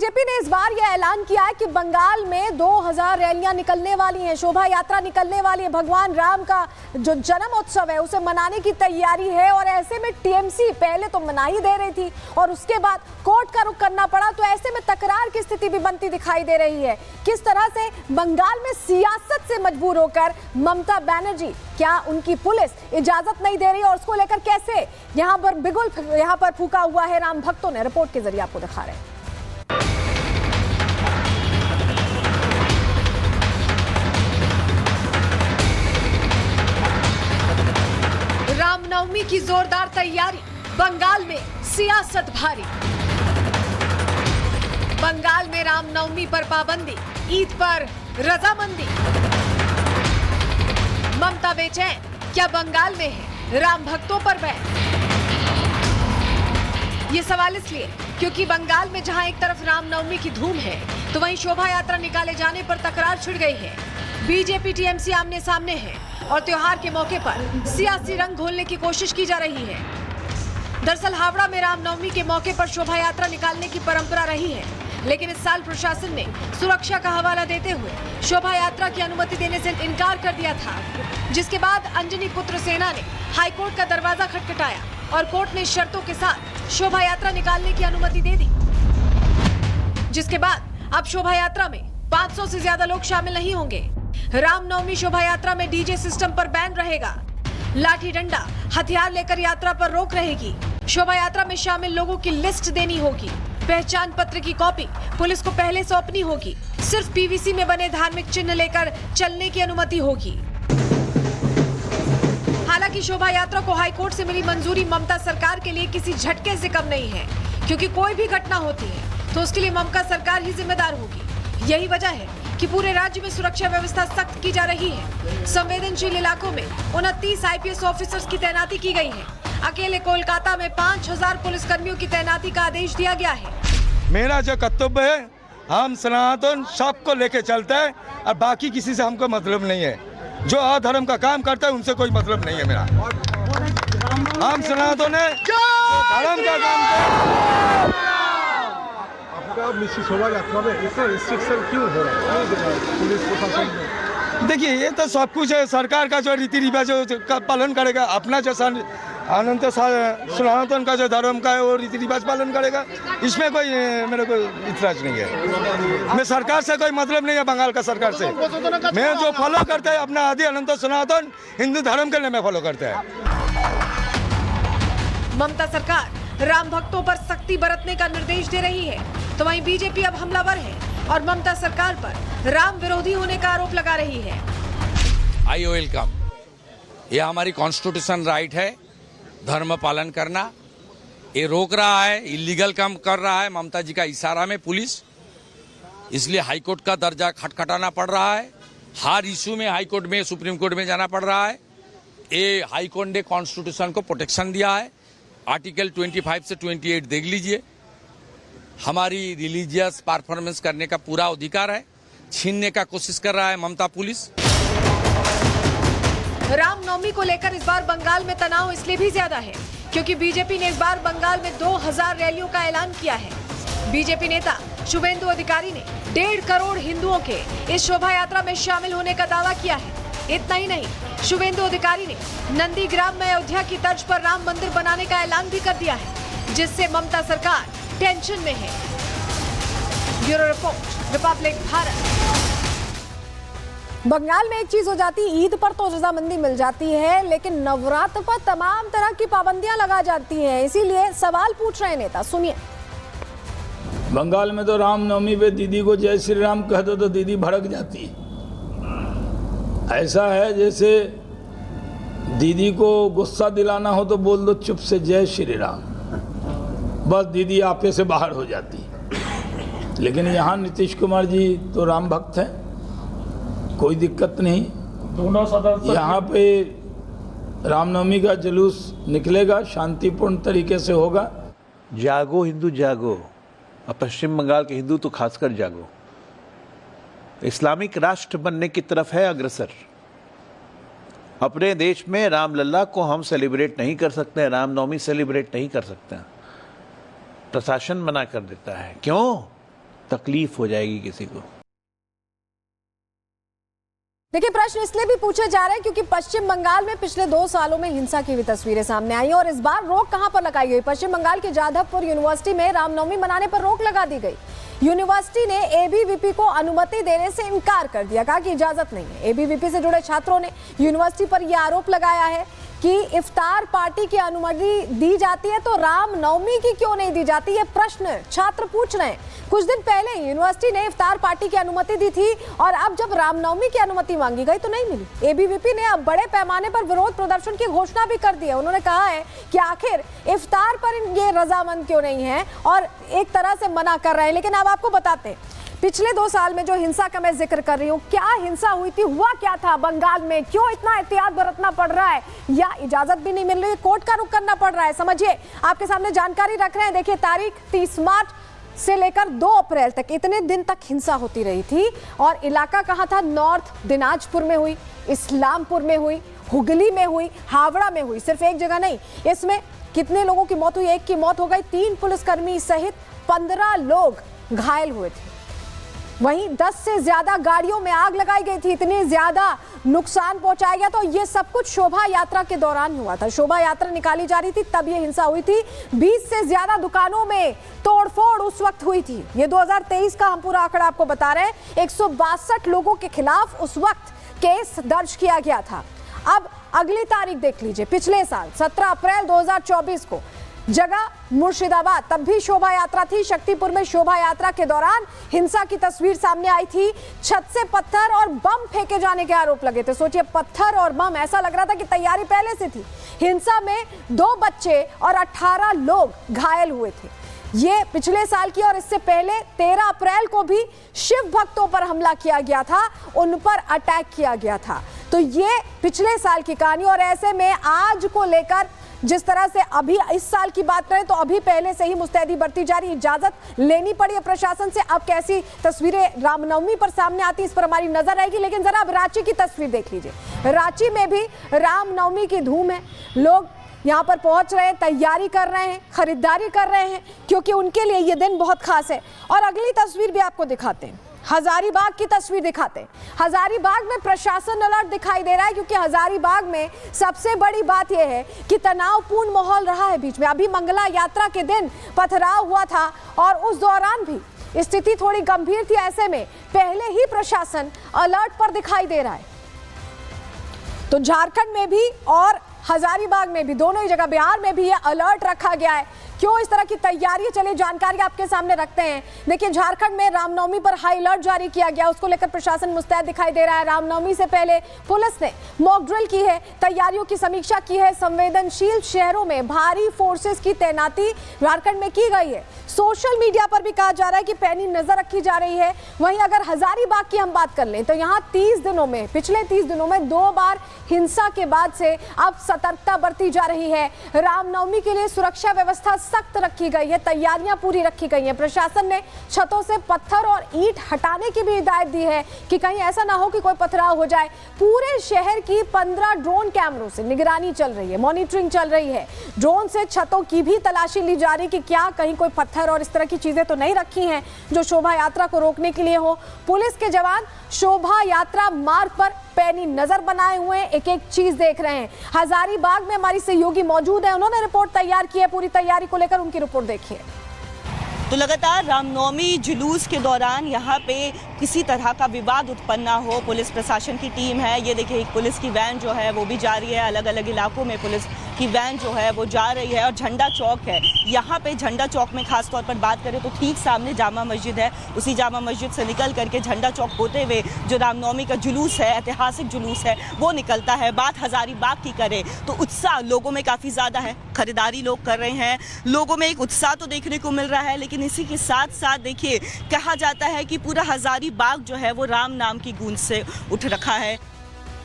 BJP ने इस बार यह ऐलान किया है कि बंगाल में 2000 रैलियां निकलने वाली हैं, शोभा यात्रा निकलने वाली है। भगवान राम का जो जन्म उत्सव है उसे मनाने की तैयारी है और ऐसे में टीएमसी पहले तो मना ही दे रही थी और उसके बाद कोर्ट का रुख करना पड़ा, तो ऐसे में तकरार की स्थिति भी बनती दिखाई दे रही है। किस तरह से बंगाल में सियासत से मजबूर होकर ममता बनर्जी, क्या उनकी पुलिस इजाजत नहीं दे रही और उसको लेकर कैसे यहाँ पर फूका हुआ है राम भक्तों ने, रिपोर्ट के जरिए आपको दिखा रहे हैं। रामनवमी की जोरदार तैयारी, बंगाल में सियासत भारी। बंगाल में रामनवमी पर पाबंदी, ईद पर रजामंदी। ममता बेचैन, क्या बंगाल में है राम भक्तों पर बैन? ये सवाल इसलिए क्योंकि बंगाल में जहां एक तरफ रामनवमी की धूम है तो वहीं शोभा यात्रा निकाले जाने पर तकरार छिड़ गई है। बीजेपी टीएमसी आमने सामने है और त्योहार के मौके पर सियासी रंग घोलने की कोशिश की जा रही है। दरअसल हावड़ा में रामनवमी के मौके पर शोभा यात्रा निकालने की परंपरा रही है, लेकिन इस साल प्रशासन ने सुरक्षा का हवाला देते हुए शोभा यात्रा की अनुमति देने से इनकार कर दिया था, जिसके बाद अंजनी पुत्र सेना ने हाईकोर्ट का दरवाजा खटखटाया और कोर्ट ने शर्तों के साथ शोभा यात्रा निकालने की अनुमति दे दी, जिसके बाद अब शोभा यात्रा में 500 से ज्यादा लोग शामिल नहीं होंगे। रामनवमी शोभा यात्रा में डीजे सिस्टम पर बैन रहेगा। लाठी डंडा हथियार लेकर यात्रा पर रोक रहेगी। शोभा यात्रा में शामिल लोगों की लिस्ट देनी होगी। पहचान पत्र की कॉपी पुलिस को पहले सौंपनी होगी। सिर्फ पीवीसी में बने धार्मिक चिन्ह लेकर चलने की अनुमति होगी। हालांकि शोभा यात्रा को हाईकोर्ट से मिली मंजूरी ममता सरकार के लिए किसी झटके से कम नहीं है, क्योंकि कोई भी घटना होती है तो उसके लिए ममता सरकार ही जिम्मेदार होगी। यही वजह है कि पूरे राज्य में सुरक्षा व्यवस्था सख्त की जा रही है। संवेदनशील इलाकों में 29 आईपीएस ऑफिसर्स की तैनाती की गई है। अकेले कोलकाता में 5000 पुलिसकर्मियों की तैनाती का आदेश दिया गया है। मेरा जो कर्तव्य है, हम सनातन सबको लेके चलते हैं और बाकी किसी से हमको मतलब नहीं है। जो अधर्म का काम करता है उनसे कोई मतलब नहीं है मेरा। हम सनातन है, धर्म का काम करते। शोभा यात्रा में इतना रिस्ट्रिक्शन क्यों हो रहा है पुलिस प्रशासन में? देखिए, ये तो सब कुछ है, सरकार का जो रीति रिवाज का पालन करेगा। अपना जो अनंत सनातन का जो धर्म का है वो रीति रिवाज पालन करेगा। इसमें कोई मेरे को इतराज नहीं है। मैं सरकार से कोई मतलब नहीं है, बंगाल का सरकार से। मैं जो फॉलो करते हैं अपना आदि अनंत सनातन हिंदू धर्म के लिए मैं फॉलो करते हैं। ममता सरकार राम भक्तों पर सख्ती बरतने का निर्देश दे रही है, तो वहीं बीजेपी अब हमलावर है और ममता सरकार पर राम विरोधी होने का आरोप लगा रही है। I welcome. यह हमारी कॉन्स्टिट्यूशन राइट है, धर्म पालन करना। ये रोक रहा है, इलीगल काम कर रहा है ममता जी का इशारा में पुलिस, इसलिए हाईकोर्ट का दर्जा खटखटाना पड़ रहा है। हर इशू में हाईकोर्ट में, सुप्रीम कोर्ट में जाना पड़ रहा है। ये हाईकोर्ट ने कॉन्स्टिट्यूशन को प्रोटेक्शन दिया है। आर्टिकल 25 से 28 देख लीजिए। हमारी रिलीजियस परफॉर्मेंस करने का पूरा अधिकार है, छीनने का कोशिश कर रहा है ममता पुलिस। रामनवमी को लेकर इस बार बंगाल में तनाव इसलिए भी ज्यादा है क्योंकि बीजेपी ने इस बार बंगाल में 2000 रैलियों का ऐलान किया है। बीजेपी नेता शुभेंदु अधिकारी ने 1.5 करोड़ हिंदुओं के इस शोभा यात्रा में शामिल होने का दावा किया है। इतना ही नहीं, शुभेंदु अधिकारी ने नंदीग्राम में अयोध्या की तर्ज पर राम मंदिर बनाने का ऐलान भी कर दिया है, जिससे ममता सरकार टेंशन में है। Bureau report, Republic Bharat. Bengal में एक चीज हो जाती, ईद पर तो रजामंदी मिल जाती है, लेकिन नवरात्र पर तमाम तरह की पाबंदियां लगा जाती हैं। इसीलिए सवाल पूछ रहे नेता, सुनिए। बंगाल में तो रामनवमी पे दीदी को जय श्री राम कह दो तो दीदी भड़क जाती है। ऐसा है जैसे दीदी को गुस्सा दिलाना हो तो बोल दो चुप से जय श्री राम, बस दीदी आपे से बाहर हो जाती है। लेकिन यहाँ नीतीश कुमार जी तो राम भक्त हैं, कोई दिक्कत नहीं। दोनों सदस्य यहाँ पे रामनवमी का जुलूस निकलेगा, शांतिपूर्ण तरीके से होगा। जागो हिंदू जागो, और पश्चिम बंगाल के हिंदू तो खासकर जागो। इस्लामिक राष्ट्र बनने की तरफ है अग्रसर। अपने देश में रामलला को हम सेलिब्रेट नहीं कर सकते, रामनवमी सेलिब्रेट नहीं कर सकते, प्रशासन मना कर देता है। क्यों? तकलीफ हो जाएगी किसी को। देखिए, प्रश्न इसलिए भी पूछे जा रहे हैं क्योंकि पश्चिम बंगाल में पिछले 2 सालों में हिंसा की भी तस्वीरें सामने आई और इस बार रोक कहां पर लगाई गई? पश्चिम बंगाल के जादवपुर यूनिवर्सिटी में रामनवमी मनाने पर रोक लगा दी गई। यूनिवर्सिटी ने एबीवीपी को अनुमति देने से इनकार कर दिया, कहा कि इजाजत नहीं है। एबीवीपी से जुड़े छात्रों ने यूनिवर्सिटी पर यह आरोप लगाया है कि इफ्तार पार्टी की अनुमति दी जाती है तो रामनवमी की क्यों नहीं दी जाती? ये प्रश्न छात्र पूछ रहे हैं। कुछ दिन पहले यूनिवर्सिटी ने इफ्तार पार्टी की अनुमति दी थी और अब जब रामनवमी की अनुमति मांगी गई तो नहीं मिली। एबीवीपी ने अब बड़े पैमाने पर विरोध प्रदर्शन की घोषणा भी कर दी है। उन्होंने कहा है कि आखिर इफ्तार पर ये रजामंद क्यों नहीं है और एक तरह से मना कर रहे हैं। लेकिन अब आपको बताते हैं, पिछले 2 साल में जो हिंसा का मैं जिक्र कर रही हूँ, क्या हिंसा हुई थी, हुआ क्या था बंगाल में, क्यों इतना एहतियात बरतना पड़ रहा है या इजाजत भी नहीं मिल रही है, कोर्ट का रुख करना पड़ रहा है? समझिए, आपके सामने जानकारी रख रहे हैं। देखिए, तारीख 30 मार्च से लेकर 2 अप्रैल तक इतने दिन तक हिंसा होती रही थी और इलाका कहाँ था? नॉर्थ दिनाजपुर में हुई, इस्लामपुर में हुई, हुगली में हुई, हावड़ा में हुई। सिर्फ एक जगह नहीं, इसमें कितने लोगों की मौत हुई? 1 की मौत हो गई, 3 पुलिसकर्मी सहित 15 लोग घायल हुए थे। वहीं 10 से ज्यादा गाड़ियों में आग लगाई गई थी, इतनी ज्यादा नुकसान पहुंचाया गया। तो ये सब कुछ शोभा यात्रा के दौरान हुआ था। शोभा यात्रा निकाली जा रही थी तब ये हिंसा हुई थी। 20 से ज्यादा दुकानों में तोड़फोड़ उस वक्त हुई थी। ये 2023 का हम पूरा आंकड़ा आपको बता रहे हैं। 162 लोगों के खिलाफ उस वक्त केस दर्ज किया गया था। अब अगली तारीख देख लीजिए, पिछले साल 17 अप्रैल 2024 को जगह मुर्शिदाबाद, तब भी शोभा यात्रा थी। शक्तिपुर में शोभा यात्रा के दौरान हिंसा की तस्वीर सामने आई थी। छत से पत्थर और बम फेंके जाने के आरोप लगे थे। सोचिए, पत्थर और बम, ऐसा लग रहा था कि तैयारी पहले से थी। हिंसा में 2 बच्चे और 18 लोग घायल हुए थे। ये पिछले साल की, और इससे पहले 13 अप्रैल को भी शिव भक्तों पर हमला किया गया था, उन पर अटैक किया गया था। तो ये पिछले साल की कहानी। और ऐसे में आज को लेकर जिस तरह से अभी इस साल की बात करें तो अभी पहले से ही मुस्तैदी बरती जा रही, इजाजत लेनी पड़ी है प्रशासन से। अब कैसी तस्वीरें रामनवमी पर सामने आती, इस पर हमारी नजर रहेगी। लेकिन जरा अब रांची की तस्वीर देख लीजिए। रांची में भी रामनवमी की धूम है। लोग यहाँ पर पहुंच रहे हैं, तैयारी कर रहे हैं, खरीदारी कर रहे हैं, क्योंकि उनके लिए ये दिन बहुत खास है। और अगली तस्वीर भी आपको दिखाते हैं, हजारीबाग की तस्वीर दिखाते हैं। हजारीबाग में प्रशासन अलर्ट दिखाई दे रहा है, क्योंकि हजारीबाग में सबसे बड़ी बात यह है कि तनावपूर्ण माहौल रहा है बीच में। अभी मंगला यात्रा के दिन पथराव हुआ था और उस दौरान भी स्थिति थोड़ी गंभीर थी। ऐसे में पहले ही प्रशासन अलर्ट पर दिखाई दे रहा है। तो झारखंड में भी और हजारीबाग में भी, दोनों ही जगह, बिहार में भी यह अलर्ट रखा गया है। क्यों इस तरह की तैयारी? चलिए जानकारी आपके सामने रखते हैं। देखिए, झारखंड में रामनवमी पर हाई अलर्ट जारी किया गया, उसको लेकर प्रशासन मुस्तैद दिखाई दे रहा है। रामनवमी से पहले पुलिस ने मॉक ड्रिल की है, तैयारियों की समीक्षा की है। संवेदनशील शहरों में भारी फोर्सेस की तैनाती झारखंड में की गई है। सोशल मीडिया पर भी कहा जा रहा है कि पैनी नजर रखी जा रही है। वहीं अगर हजारीबाग की हम बात कर लें तो यहाँ 30 दिनों में, पिछले 30 दिनों में 2 बार हिंसा के बाद से अब सतर्कता बरती जा रही है। रामनवमी के लिए सुरक्षा व्यवस्था सख्त रखी गई है, तैयारियां पूरी रखी गई हैं। प्रशासन ने छतों से पत्थर और ईंट हटाने की भी हिदायत दी है कि कहीं ऐसा ना हो कि कोई पथराव हो जाए। पूरे शहर की 15 ड्रोन कैमरों से निगरानी चल रही है, मॉनिटरिंग चल रही है। ड्रोन से छतों की भी तलाशी ली जा रही कि क्या कहीं कोई पत्थर और इस तरह की चीजें तो नहीं रखी हैं जो शोभा यात्रा को रोकने के लिए हो। पुलिस के जवान शोभा यात्रा मार्ग पर पैनी नजर बनाए हुए हैं, एक एक चीज देख रहे हैं। हजारीबाग में हमारी सहयोगी मौजूद है, उन्होंने रिपोर्ट तैयार की है। पूरी तैयारी को लेकर उनकी रिपोर्ट देखिए। तो लगातार रामनवमी जुलूस के दौरान यहाँ पे किसी तरह का विवाद उत्पन्न ना हो, पुलिस प्रशासन की टीम है। ये देखिए, एक पुलिस की वैन जो है वो भी जा रही है, अलग अलग इलाकों में पुलिस की वैन जो है वो जा रही है। और झंडा चौक है, यहाँ पे झंडा चौक में खास तौर पर बात करें तो ठीक सामने जामा मस्जिद है। उसी जामा मस्जिद से निकल करके झंडा चौक होते हुए जो रामनवमी का जुलूस है, ऐतिहासिक जुलूस है, वो निकलता है। बात हजारीबाग की करें तो उत्साह लोगों में काफ़ी ज़्यादा है, खरीदारी लोग कर रहे हैं, लोगों में एक उत्साह तो देखने को मिल रहा है। लेकिन इसी के साथ साथ देखिए, कहा जाता है कि पूरा हजारीबाग जो है वो राम नाम की गूंज से उठ रखा है।